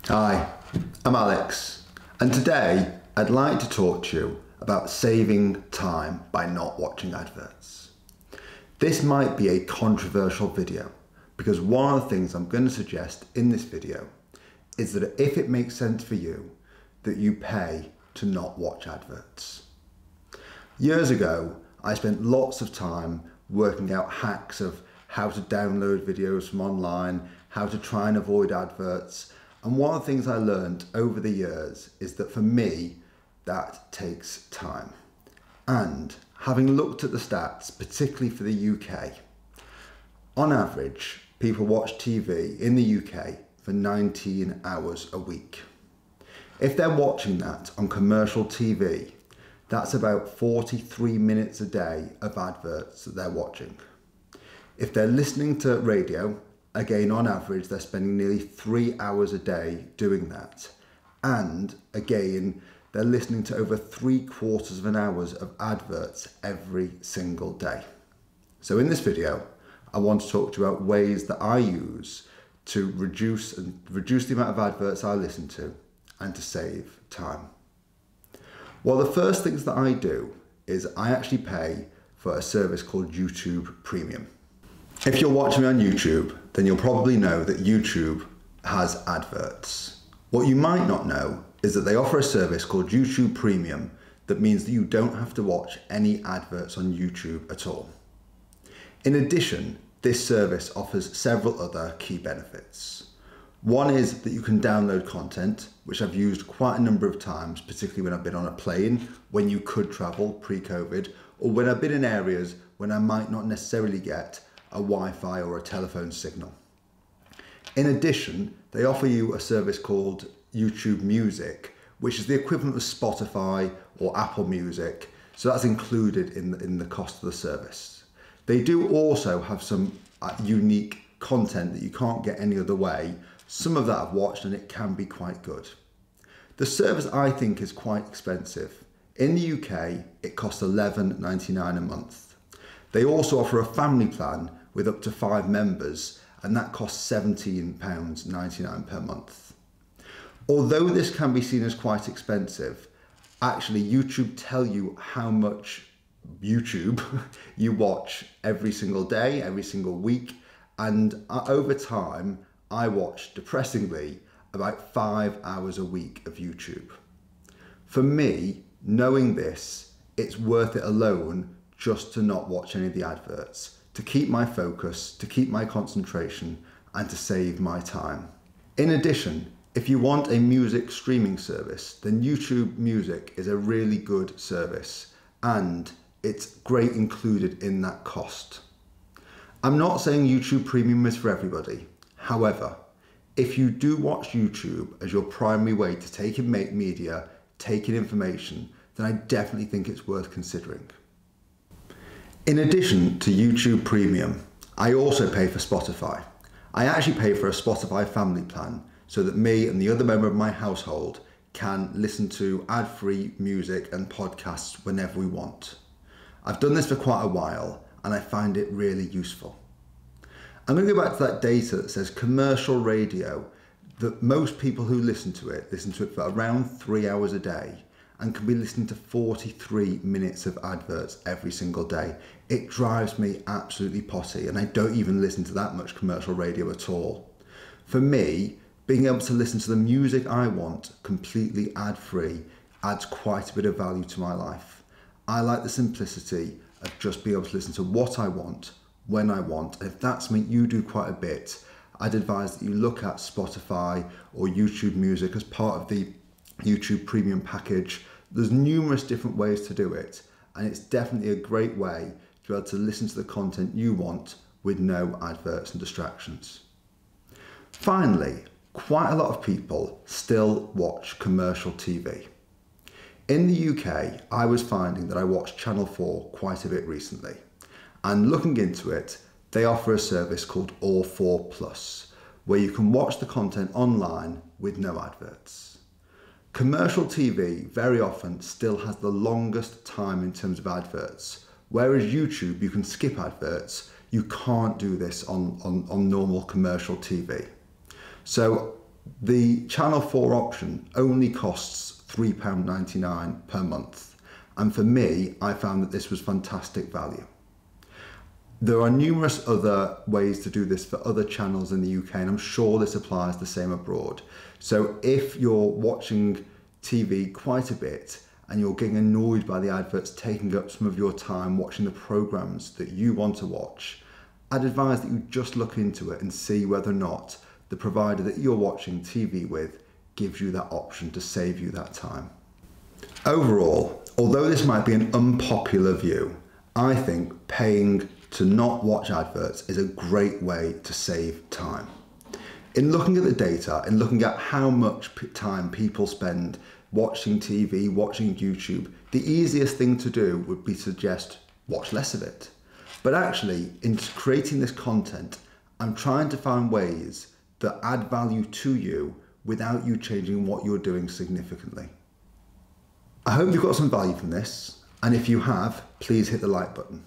Hi, I'm Alex, and today I'd like to talk to you about saving time by not watching adverts. This might be a controversial video because one of the things I'm going to suggest in this video is that if it makes sense for you, that you pay to not watch adverts. Years ago, I spent lots of time working out hacks of how to download videos from online, how to try and avoid adverts. And one of the things I learned over the years is that for me, that takes time. And having looked at the stats, particularly for the UK, on average, people watch TV in the UK for 19 hours a week. If they're watching that on commercial TV, that's about 43 minutes a day of adverts that they're watching. If they're listening to radio, again, on average, they're spending nearly 3 hours a day doing that. And again, they're listening to over 3/4 of an hour of adverts every single day. So in this video, I want to talk to you about ways that I use to reduce the amount of adverts I listen to and to save time. Well, the first things that I do is I actually pay for a service called YouTube Premium. If you're watching me on YouTube, then you'll probably know that YouTube has adverts. What you might not know is that they offer a service called YouTube Premium that means that you don't have to watch any adverts on YouTube at all. In addition, this service offers several other key benefits. One is that you can download content, which I've used quite a number of times, particularly when I've been on a plane, when you could travel pre-COVID, or when I've been in areas when I might not necessarily get a Wi-Fi or a telephone signal. In addition, they offer you a service called YouTube Music, which is the equivalent of Spotify or Apple Music, so that's included in the cost of the service. They do also have some unique content that you can't get any other way. Some of that I've watched and it can be quite good. The service I think is quite expensive. In the UK, it costs £11.99 a month. They also offer a family plan with up to 5 members, and that costs £17.99 per month. Although this can be seen as quite expensive, actually YouTube tell you how much YouTube you watch every single day, every single week, and over time, I watch, depressingly, about 5 hours a week of YouTube. For me, knowing this, it's worth it alone just to not watch any of the adverts, to keep my focus, to keep my concentration, and to save my time. In addition, if you want a music streaming service, then YouTube Music is a really good service, and it's great included in that cost. I'm not saying YouTube Premium is for everybody. However, if you do watch YouTube as your primary way to take in media, take in information, then I definitely think it's worth considering. In addition to YouTube Premium, I also pay for Spotify. I actually pay for a Spotify family plan so that me and the other member of my household can listen to ad-free music and podcasts whenever we want. I've done this for quite a while and I find it really useful. I'm going to go back to that data that says commercial radio, that most people who listen to it for around 3 hours a day and can be listening to 43 minutes of adverts every single day. It drives me absolutely potty, and I don't even listen to that much commercial radio at all. For me, being able to listen to the music I want completely ad-free adds quite a bit of value to my life. I like the simplicity of just being able to listen to what I want, when I want. If that's something you do quite a bit, I'd advise that you look at Spotify or YouTube Music as part of the YouTube Premium package. There's numerous different ways to do it, and it's definitely a great way to be able to listen to the content you want with no adverts and distractions. Finally, quite a lot of people still watch commercial TV. In the UK, I was finding that I watched Channel 4 quite a bit recently, and looking into it, they offer a service called All4 Plus, where you can watch the content online with no adverts. Commercial TV very often still has the longest time in terms of adverts, whereas YouTube, you can skip adverts. You can't do this on normal commercial TV. So The Channel 4 option only costs £3.99 per month. And for me, I found that this was fantastic value. There are numerous other ways to do this for other channels in the UK, and I'm sure this applies the same abroad. So if you're watching TV quite a bit and you're getting annoyed by the adverts taking up some of your time watching the programs that you want to watch, I'd advise that you just look into it and see whether or not the provider that you're watching TV with gives you that option to save you that time. Overall, although this might be an unpopular view, I think paying to not watch adverts is a great way to save time. In looking at the data and looking at how much time people spend watching TV, watching YouTube, the easiest thing to do would be to suggest watch less of it. But actually, in creating this content, I'm trying to find ways that add value to you without you changing what you're doing significantly. I hope you've got some value from this, and if you have, please hit the like button.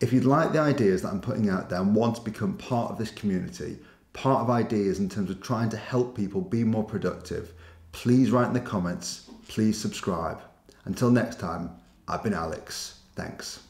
If you'd like the ideas that I'm putting out there and want to become part of this community, part of ideas in terms of trying to help people be more productive, please write in the comments, please subscribe. Until next time, I've been Alex. Thanks.